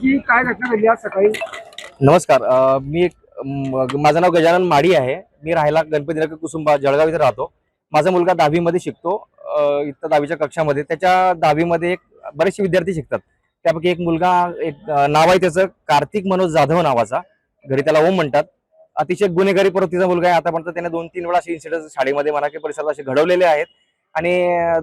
नेमकी काय घटना घडली आज सकाळी? नमस्कार. माझं नाव गजानन माडी आहे. मी राहायला गणपतीनगर कुसुंबा जळगाव इथे राहतो. माझा मुलगा 10वी मध्ये शिकतो. इथं 10वीच्या कक्षामध्ये. त्याच्या 10वी मध्ये बरेचसे विद्यार्थी शिकतात. त्यापैकी एक मुलगा, एक नाव आहे त्याचं कार्तिक मनोज जाधव नावाचा, घरी त्याला ओम म्हणतात. अतिशय गुन्हेगारी प्रवृत्तीचा मुलगा आहे. आतापर्यंत त्याने 2-3 वेळा असे इन्सिडेंट शाळेमध्ये म्हणा की परिसरात असे घडवलेले आहेत. आणि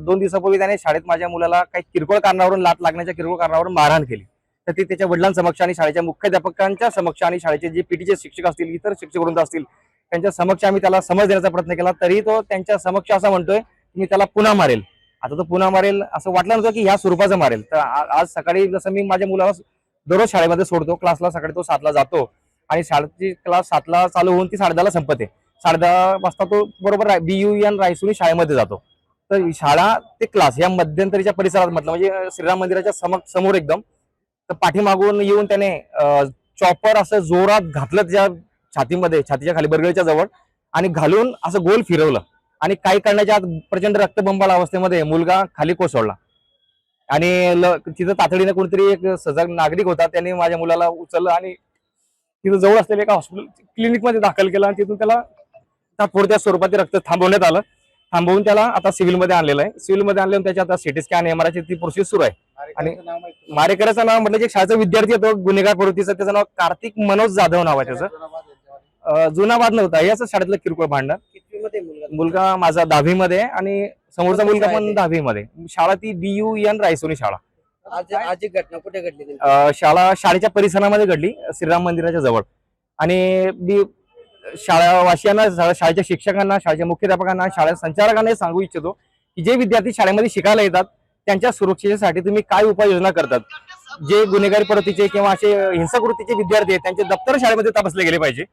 2 दिवसापूर्वी त्याने शाळेत माझ्या मुलाला काही किरकोळ कारणावरून, लात लागण्याच्या किरकोळ कारणावरून मारहाण केली. तर ती त्याच्या वडिलांसमक्ष आणि शाळेच्या मुख्याध्यापकांच्या समक्ष आणि शाळेचे जे पीटीचे शिक्षक असतील, इतर शिक्षक वृंद असतील, त्यांच्या समक्ष आम्ही त्याला समज देण्याचा प्रयत्न केला. तरी तो त्यांच्या समक्ष असं म्हणतोय मी त्याला पुन्हा मारेल. आता तो पुन्हा मारेल असं वाटलं नव्हतं की ह्या स्वरूपाचं मारेल. तर आज सकाळी जसं मी माझ्या मुलाला दररोज शाळेमध्ये सोडतो, क्लासला सकाळी तो 7ला जातो आणि शाळेची क्लास 7ला चालू होऊन ती 10:30ला संपते. 10:30 वाजता तो बरोबर BUN रायसोनी शाळेमध्ये जातो. तर शाळा ते क्लास या मध्यंतरीच्या परिसरात म्हटलं म्हणजे श्रीराम मंदिराच्या समोर एकदम, तर पाठीमागून येऊन त्याने चॉपर असं जोरात घातलं त्याच्या छातीमध्ये, छातीच्या खाली बरगळीच्या जवळ, आणि घालून असं गोल फिरवलं. आणि काही करण्याच्या आत प्रचंड रक्तबंबाळ अवस्थेमध्ये मुलगा खाली कोसळला. आणि तिथं तातडीने कोणतरी एक सजग नागरिक होता, त्याने माझ्या मुलाला उचललं आणि तिथं जवळ असलेल्या एका हॉस्पिटल क्लिनिकमध्ये दाखल केलं. आणि तिथून त्याला तात्पुरत्या स्वरूपात रक्त थांबवण्यात आलं. थांबवून त्याला आता सिव्हिलमध्ये आणलेलं आहे. सिव्हिलमध्ये आणल्यावर त्याची आता सिटी स्कॅन, MRI ची प्रोसेस सुरू आहे. आणि मारेकऱ्याचं नाव म्हटलं की शाळेचा विद्यार्थी होतो गुन्हेगार प्रवृत्तीचा, त्याचं नाव कार्तिक मनोज जाधव नाव आहे त्याचं. जुना वाद नव्हता, याच शाळेतलं किरकोळ भांडण. मुलगा माझा 10वी मध्ये आणि समोरचा मुलगा पण 10वी मध्ये. शाळा ती BUN रायसोनी शाळा. आज एक घटना कुठे घडली? शाळेच्या परिसरामध्ये घडली, श्रीराम मंदिराच्या जवळ. आणि शाळावासियांना, शाळेच्या शिक्षकांना, शाळेच्या मुख्याध्यापकांना, शाळेच्या संचालकांना सांगू इच्छितो की जे विद्यार्थी शाळेमध्ये शिकायला येतात त्यांच्या सुरक्षेसाठी तुम्ही काय उपाययोजना करतात. जे गुन्हेगारी प्रवृत्तीचे किंवा असे हिंसक वृत्तीचे विद्यार्थी आहेत त्यांचे दप्तर शाळेमध्ये तपासले गेले पाहिजे,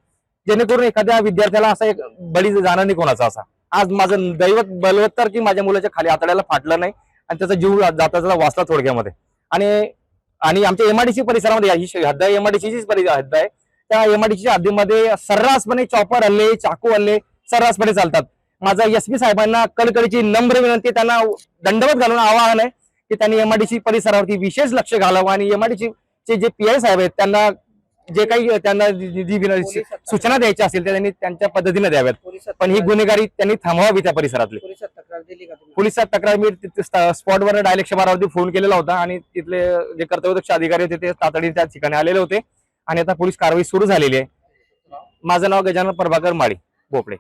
जेणेकरून एखाद्या विद्यार्थ्याला असा एक बळी जाणार नाही कोणाचा. असा आज माझं दैवत बलवत्तर की माझ्या मुलाच्या खाली आतड्याला फाटलं नाही आणि त्याचा जीव जाता वाचला थोडक्यामध्ये. आणि आमच्या MIDC परिसरामध्ये ही हद्द आहे, MIDCचीच हद्द आहे. त्या MIDCच्या हद्दीमध्ये सर्रासपणे चॉपर हल्ले, चाकू हल्ले सर्रासपणे चालतात. माझा SP साहेबांना कळकळीची नम्र विनंती, त्यांना दंडवत घालून आवाहन आहे की त्यांनी MIDC परिसरावरती विशेष लक्ष घालावं. आणि MIDC चे जे PI साहेब आहेत त्यांना जे काही त्यांना जी सूचना द्यायच्या असतील त्या त्यांनी त्यांच्या पद्धतीने द्याव्यात. पण ही गुन्हेगारी त्यांनी थांबवावी त्या परिसरातली. पोलिसात तक्रार मी स्पॉटवर डायरेक्ट 112 फोन केलेला होता आणि तिथले जे कर्तव्यदक्ष अधिकारी होते ते तातडीने त्या ठिकाणी आलेले होते आणि आता पोलीस कारवाई सुरू झालेली आहे. माझं नाव गजानन प्रभाकर माळी, भोपळे.